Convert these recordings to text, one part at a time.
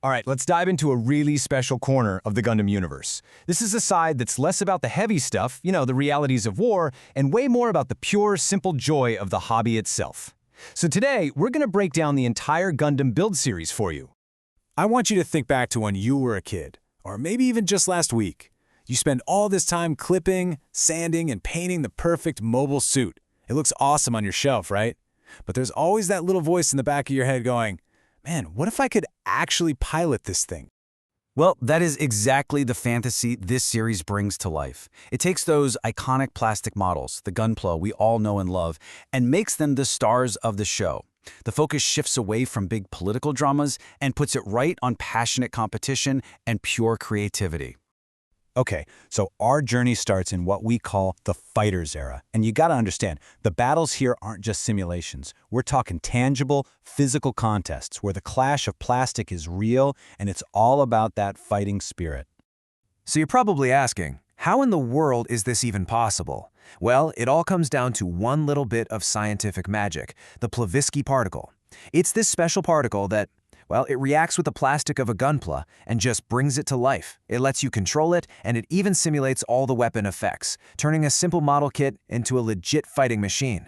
All right, let's dive into a really special corner of the Gundam universe. This is a side that's less about the heavy stuff, the realities of war, and way more about the pure, simple joy of the hobby itself. So today, we're going to break down the entire Gundam Build Series for you. I want you to think back to when you were a kid, or maybe even just last week. You spend all this time clipping, sanding, and painting the perfect mobile suit. It looks awesome on your shelf, right? But there's always that little voice in the back of your head going, man, what if I could actually pilot this thing? Well, that is exactly the fantasy this series brings to life. It takes those iconic plastic models, the Gunpla we all know and love, and makes them the stars of the show. The focus shifts away from big political dramas and puts it right on passionate competition and pure creativity. Okay, so our journey starts in what we call the Fighters era. And you gotta understand, the battles here aren't just simulations. We're talking tangible, physical contests where the clash of plastic is real and it's all about that fighting spirit. So you're probably asking, how in the world is this even possible? Well, it all comes down to one little bit of scientific magic, the Blavatsky particle. It's this special particle that, well, it reacts with the plastic of a Gunpla and just brings it to life. It lets you control it, and it even simulates all the weapon effects, turning a simple model kit into a legit fighting machine.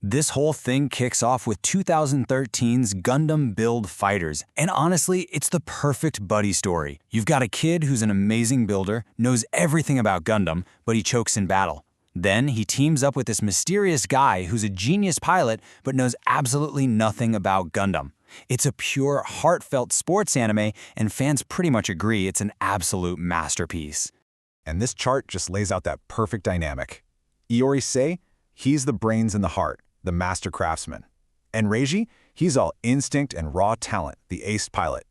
This whole thing kicks off with 2013's Gundam Build Fighters, and honestly, it's the perfect buddy story. You've got a kid who's an amazing builder, knows everything about Gundam, but he chokes in battle. Then he teams up with this mysterious guy who's a genius pilot but knows absolutely nothing about Gundam. It's a pure, heartfelt sports anime, and fans pretty much agree it's an absolute masterpiece. And this chart just lays out that perfect dynamic. Iori Sei, he's the brains and the heart, the master craftsman. And Reiji, he's all instinct and raw talent, the ace pilot.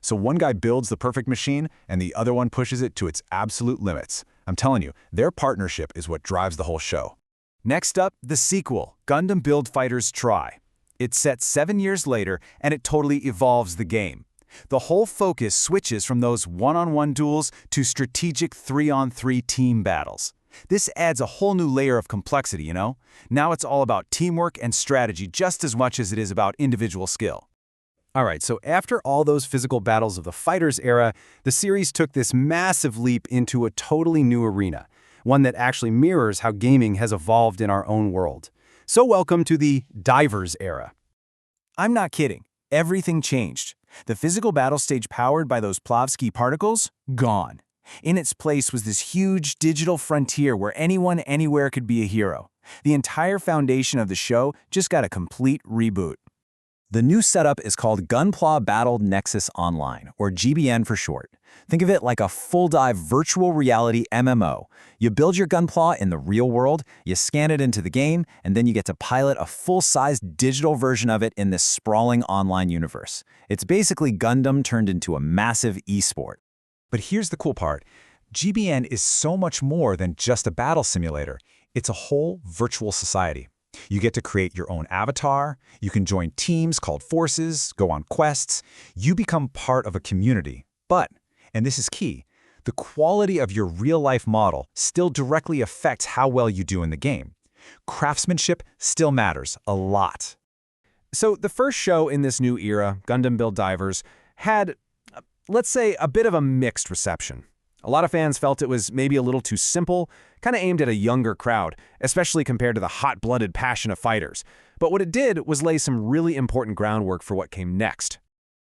So one guy builds the perfect machine, and the other one pushes it to its absolute limits. I'm telling you, their partnership is what drives the whole show. Next up, the sequel, Gundam Build Fighters Try. It's set 7 years later, and it totally evolves the game. The whole focus switches from those one-on-one duels to strategic 3-on-3 team battles. This adds a whole new layer of complexity, Now it's all about teamwork and strategy just as much as it is about individual skill. All right, so after all those physical battles of the Fighters era, the series took this massive leap into a totally new arena, one that actually mirrors how gaming has evolved in our own world. So welcome to the Divers era. I'm not kidding. Everything changed. The physical battle stage powered by those Blavatsky particles, gone. In its place was this huge digital frontier where anyone anywhere could be a hero. The entire foundation of the show just got a complete reboot. The new setup is called Gunpla Battle Nexus Online, or GBN for short. Think of it like a full-dive virtual reality MMO. You build your Gunpla in the real world, you scan it into the game, and then you get to pilot a full-sized digital version of it in this sprawling online universe. It's basically Gundam turned into a massive e-sport. But here's the cool part. GBN is so much more than just a battle simulator. It's a whole virtual society. You get to create your own avatar, you can join teams called forces, go on quests. You become part of a community. But, and this is key, the quality of your real-life model still directly affects how well you do in the game. Craftsmanship still matters a lot. So the first show in this new era, Gundam Build Divers, had, let's say, a bit of a mixed reception. A lot of fans felt it was maybe a little too simple, kind of aimed at a younger crowd, especially compared to the hot-blooded passion of fighters. But what it did was lay some really important groundwork for what came next.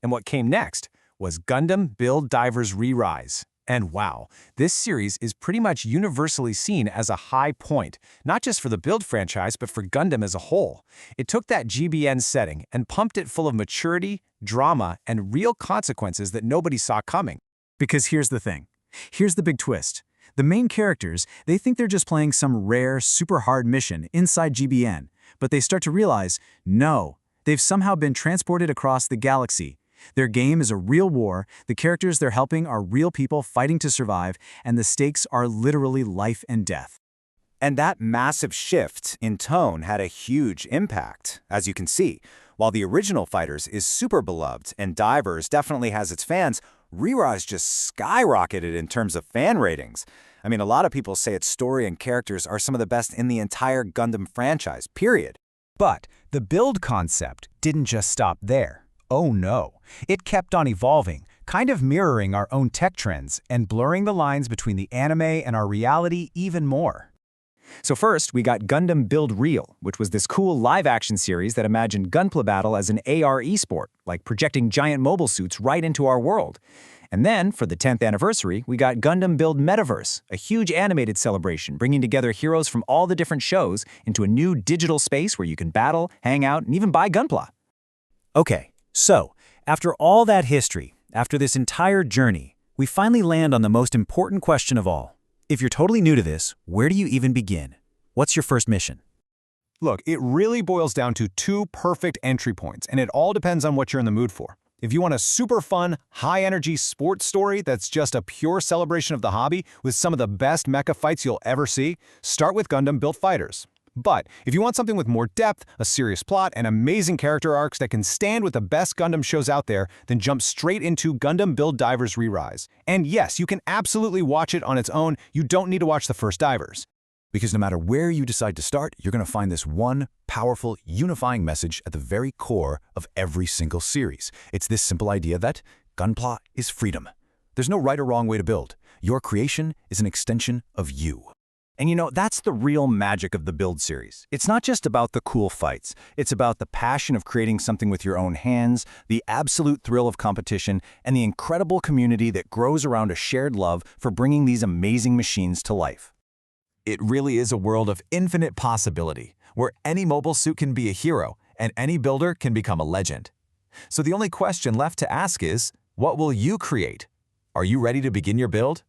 And what came next was Gundam Build Divers Re-Rise. And wow, this series is pretty much universally seen as a high point, not just for the Build franchise, but for Gundam as a whole. It took that GBN setting and pumped it full of maturity, drama, and real consequences that nobody saw coming. Because here's the thing. Here's the big twist. The main characters, they think they're just playing some rare, super hard mission inside GBN, but they start to realize, no, they've somehow been transported across the galaxy. Their game is a real war, the characters they're helping are real people fighting to survive, and the stakes are literally life and death. And that massive shift in tone had a huge impact, as you can see. While the original Fighters is super beloved and Divers definitely has its fans, Re-Rise just skyrocketed in terms of fan ratings. I mean, a lot of people say its story and characters are some of the best in the entire Gundam franchise, period. But the build concept didn't just stop there. Oh no, it kept on evolving, kind of mirroring our own tech trends and blurring the lines between the anime and our reality even more. So first, we got Gundam Build Real, which was this cool live-action series that imagined Gunpla battle as an AR esport, like projecting giant mobile suits right into our world. And then, for the 10th anniversary, we got Gundam Build Metaverse, a huge animated celebration bringing together heroes from all the different shows into a new digital space where you can battle, hang out, and even buy Gunpla. Okay, so, after all that history, after this entire journey, we finally land on the most important question of all. If you're totally new to this, where do you even begin? What's your first mission? Look, it really boils down to two perfect entry points, and it all depends on what you're in the mood for. If you want a super fun, high-energy sports story that's just a pure celebration of the hobby with some of the best mecha fights you'll ever see, start with Gundam Build Fighters. But if you want something with more depth, a serious plot, and amazing character arcs that can stand with the best Gundam shows out there, then jump straight into Gundam Build Divers Re-Rise. And yes, you can absolutely watch it on its own. You don't need to watch the first Divers. Because no matter where you decide to start, you're going to find this one powerful, unifying message at the very core of every single series. It's this simple idea that Gunpla is freedom. There's no right or wrong way to build. Your creation is an extension of you. And you know, that's the real magic of the Build series. It's not just about the cool fights. It's about the passion of creating something with your own hands, the absolute thrill of competition, and the incredible community that grows around a shared love for bringing these amazing machines to life. It really is a world of infinite possibility, where any mobile suit can be a hero, and any builder can become a legend. So the only question left to ask is, what will you create? Are you ready to begin your build?